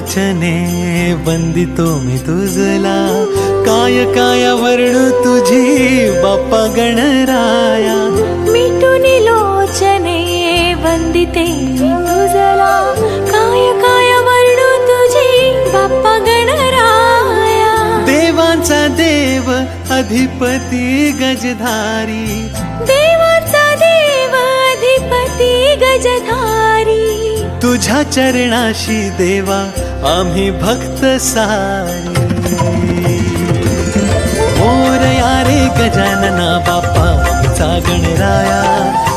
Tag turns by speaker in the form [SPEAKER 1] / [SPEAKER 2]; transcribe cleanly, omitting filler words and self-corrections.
[SPEAKER 1] लोचने वंदितो मी तुझला, काय काय वर्णू तुझी बाप्पा गणराया.
[SPEAKER 2] मिटून लोचने वंदिते मी तुझला, काय काय वर्णू तुझी बाप्पा गणराया.
[SPEAKER 1] देवांचा देव अधिपती गजधारी,
[SPEAKER 2] देवाचा देव अधिपती गजधारी.
[SPEAKER 1] तुझ्या चरणाशी देवा आम्ही भक्त सारी. मोरया रे गजानना बाप्पा आमचा गणराया.